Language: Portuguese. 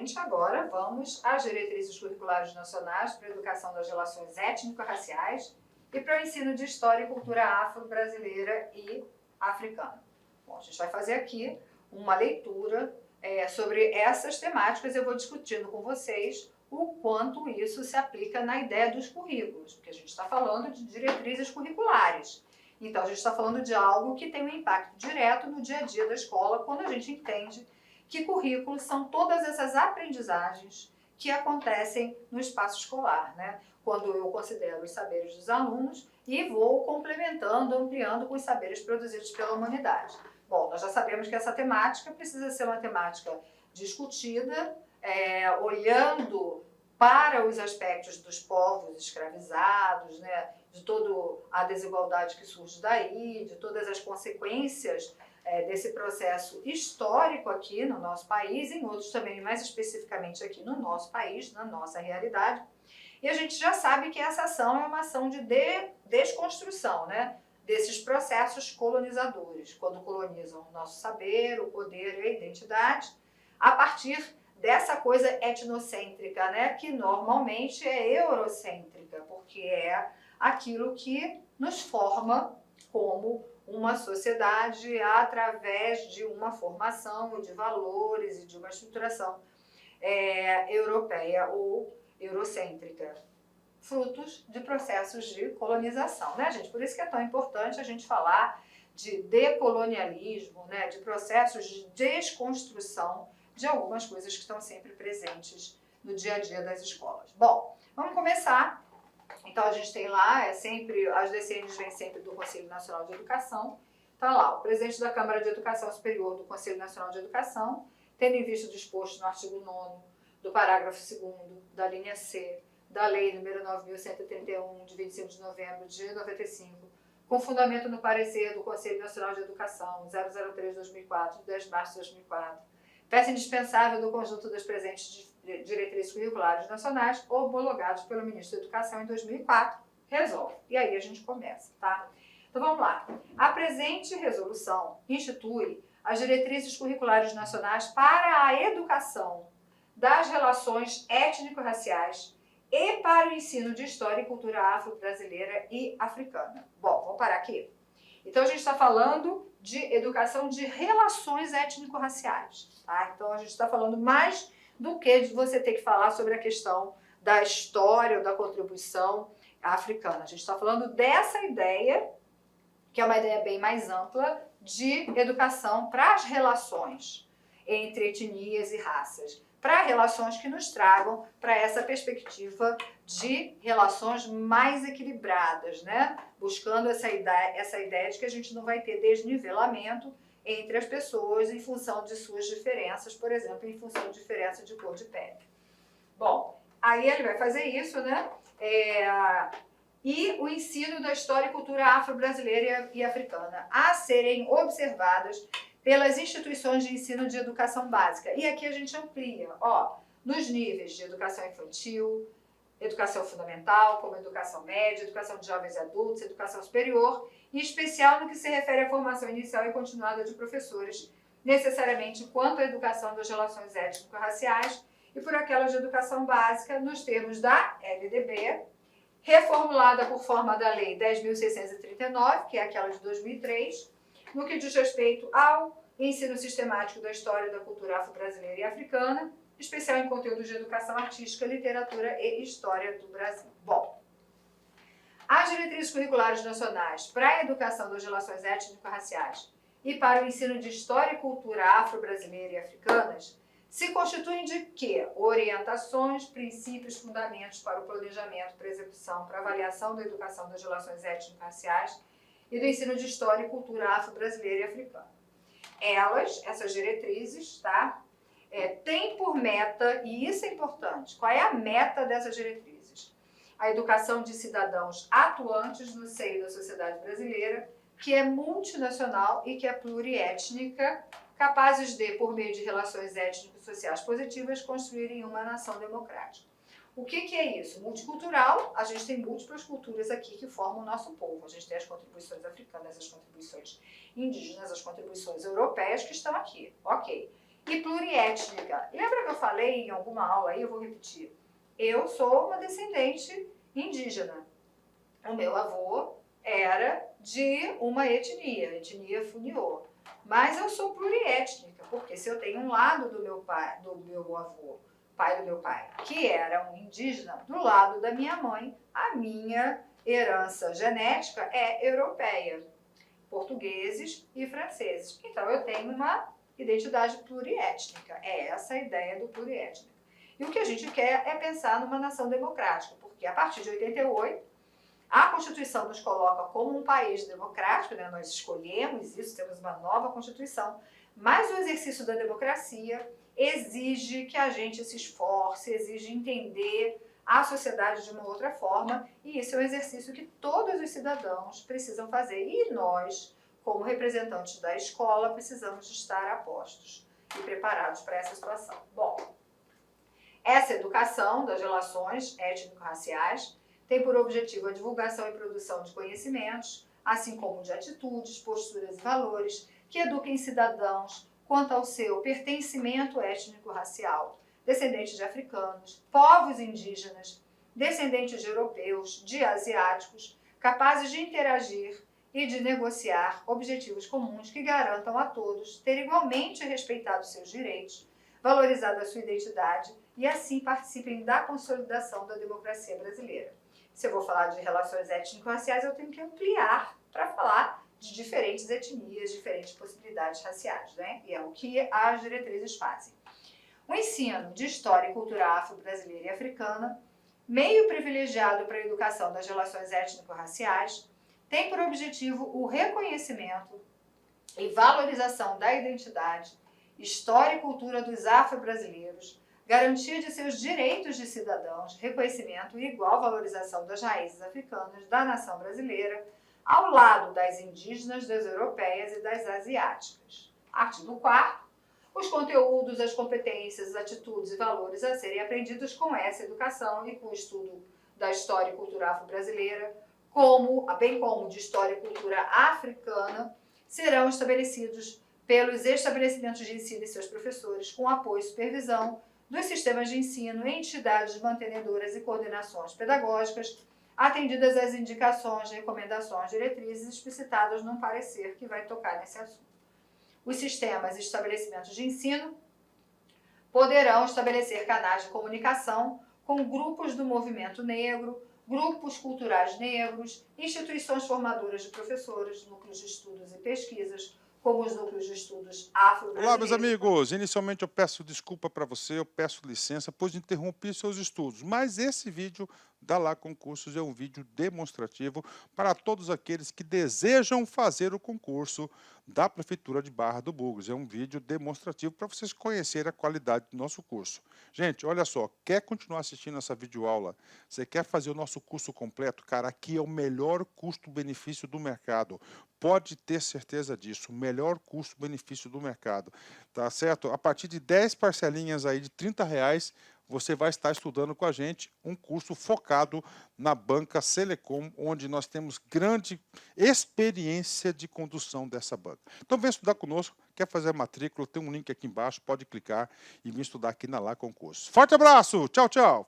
frente, agora vamos às diretrizes curriculares nacionais para a educação das relações étnico-raciais e para o ensino de história e cultura afro-brasileira e africana. Bom, a gente vai fazer aqui uma leitura sobre essas temáticas. Eu vou discutindo com vocês o quanto isso se aplica na ideia dos currículos, porque a gente está falando de diretrizes curriculares. Então, a gente está falando de algo que tem um impacto direto no dia a dia da escola, quando a gente entende que currículos são todas essas aprendizagens que acontecem no espaço escolar, né? Quando eu considero os saberes dos alunos e vou complementando, ampliando com os saberes produzidos pela humanidade. Bom, nós já sabemos que essa temática precisa ser uma temática discutida, olhando para os aspectos dos povos escravizados, né, de toda a desigualdade que surge daí, de todas as consequências desse processo histórico aqui no nosso país, em outros também, mais especificamente aqui no nosso país, na nossa realidade. E a gente já sabe que essa ação é uma ação de desconstrução, né, desses processos colonizadores, quando colonizam o nosso saber, o poder e a identidade, a partir dessa coisa etnocêntrica, né, que normalmente é eurocêntrica, porque é aquilo que nos forma como uma sociedade através de uma formação de valores e de uma estruturação europeia ou eurocêntrica, frutos de processos de colonização, né, gente? Por isso que é tão importante a gente falar de decolonialismo, né, de processos de desconstrução de algumas coisas que estão sempre presentes no dia a dia das escolas. Bom, vamos começar. Então, a gente tem lá, as DCNs vêm sempre do Conselho Nacional de Educação. Está lá, o presidente da Câmara de Educação Superior do Conselho Nacional de Educação, tendo em vista o disposto no artigo 9º do parágrafo 2º da linha C da Lei nº 9.131, de 25 de novembro de 95, com fundamento no parecer do Conselho Nacional de Educação 003/2004, de 10 de março de 2004, peça indispensável do conjunto das presentes diretrizes curriculares nacionais homologados pelo Ministro da Educação em 2004, resolve. E aí a gente começa, tá? Então vamos lá. A presente resolução institui as diretrizes curriculares nacionais para a educação das relações étnico-raciais e para o ensino de história e cultura afro-brasileira e africana. Bom, vamos parar aqui. Então, a gente está falando de educação de relações étnico-raciais, tá? Então, a gente está falando mais do que de você ter que falar sobre a questão da história ou da contribuição africana. A gente está falando dessa ideia, que é uma ideia bem mais ampla, de educação para as relações entre etnias e raças, para relações que nos tragam para essa perspectiva de relações mais equilibradas, né? Buscando essa ideia de que a gente não vai ter desnivelamento entre as pessoas em função de suas diferenças, por exemplo, em função de diferença de cor de pele. Bom, aí ele vai fazer isso, né? E o ensino da história e cultura afro-brasileira e africana a serem observadas pelas instituições de ensino de educação básica. E aqui a gente amplia, nos níveis de educação infantil, educação fundamental, como educação média, educação de jovens e adultos, educação superior, em especial no que se refere à formação inicial e continuada de professores, necessariamente quanto à educação das relações étnico-raciais e por aquelas de educação básica, nos termos da LDB, reformulada por forma da Lei 10.639, que é aquela de 2003, no que diz respeito ao ensino sistemático da história e da cultura afro-brasileira e africana, especial em conteúdos de educação artística, literatura e história do Brasil. Bom, as diretrizes curriculares nacionais para a educação das relações étnico-raciais e para o ensino de história e cultura afro-brasileira e africanas se constituem de quê? Orientações, princípios, fundamentos para o planejamento, para a execução, para a avaliação da educação das relações étnico-raciais e do ensino de história e cultura afro-brasileira e africana. Essas diretrizes, tá? Têm por meta, e isso é importante, qual é a meta dessas diretrizes? A educação de cidadãos atuantes no seio da sociedade brasileira, que é multinacional e que é pluriétnica, capazes de, por meio de relações étnico-sociais positivas, construírem uma nação democrática. O que é isso? Multicultural, a gente tem múltiplas culturas aqui que formam o nosso povo. A gente tem as contribuições africanas, as contribuições indígenas, as contribuições europeias que estão aqui, ok. e pluriétnica. Lembra que eu falei em alguma aula aí, eu vou repetir. Eu sou uma descendente indígena. O meu avô era de uma etnia Funiô. Mas eu sou pluriétnica, porque se eu tenho um lado do meu pai, do meu avô, pai do meu pai, que era um indígena, do lado da minha mãe, a minha herança genética é europeia, portugueses e franceses. Então eu tenho uma identidade pluriétnica, é essa a ideia do pluriétnico. E o que a gente quer é pensar numa nação democrática, porque a partir de 88, a Constituição nos coloca como um país democrático, né? Nós escolhemos isso, temos uma nova Constituição, mas o exercício da democracia exige que a gente se esforce, exige entender a sociedade de uma outra forma, e isso é um exercício que todos os cidadãos precisam fazer, e nós, como representantes da escola, precisamos estar a postos e preparados para essa situação. Bom, essa educação das relações étnico-raciais tem por objetivo a divulgação e produção de conhecimentos, assim como de atitudes, posturas e valores que eduquem cidadãos quanto ao seu pertencimento étnico-racial, descendentes de africanos, povos indígenas, descendentes de europeus, de asiáticos, capazes de interagir e de negociar objetivos comuns que garantam a todos ter igualmente respeitado seus direitos, valorizado a sua identidade e assim participem da consolidação da democracia brasileira. Se eu vou falar de relações étnico-raciais, eu tenho que ampliar para falar de diferentes etnias, diferentes possibilidades raciais, né? E é o que as diretrizes fazem. O ensino de história e cultura afro-brasileira e africana, meio privilegiado para a educação das relações étnico-raciais, tem por objetivo o reconhecimento e valorização da identidade, história e cultura dos afro-brasileiros, garantia de seus direitos de cidadãos, reconhecimento e igual valorização das raízes africanas da nação brasileira, ao lado das indígenas, das europeias e das asiáticas. Artigo 4º. Os conteúdos, as competências, as atitudes e valores a serem aprendidos com essa educação e com o estudo da história e cultura afro-brasileira, bem como de história e cultura africana, serão estabelecidos pelos estabelecimentos de ensino e seus professores, com apoio e supervisão dos sistemas de ensino, entidades mantenedoras e coordenações pedagógicas, atendidas às indicações, recomendações, diretrizes explicitadas num parecer que vai tocar nesse assunto. Os sistemas e estabelecimentos de ensino poderão estabelecer canais de comunicação com grupos do movimento negro, grupos culturais negros, instituições formadoras de professores, núcleos de estudos e pesquisas, como os núcleos de estudos afro-brasileiros. Olá, meus amigos. Inicialmente eu peço desculpa para você, eu peço licença, pois interrompi seus estudos. Mas esse vídeo da Lá Concursos é um vídeo demonstrativo para todos aqueles que desejam fazer o concurso da Prefeitura de Barra do Bugres. É um vídeo demonstrativo para vocês conhecerem a qualidade do nosso curso. Gente, olha só, quer continuar assistindo essa videoaula? Você quer fazer o nosso curso completo? Cara, aqui é o melhor custo-benefício do mercado. Pode ter certeza disso, o melhor custo-benefício do mercado, tá certo? A partir de 10 parcelinhas aí de R$30, você vai estar estudando com a gente um curso focado na banca Selecom, onde nós temos grande experiência de condução dessa banca. Então vem estudar conosco, quer fazer a matrícula, tem um link aqui embaixo, pode clicar e vir estudar aqui na Lá Concursos. Forte abraço, tchau, tchau!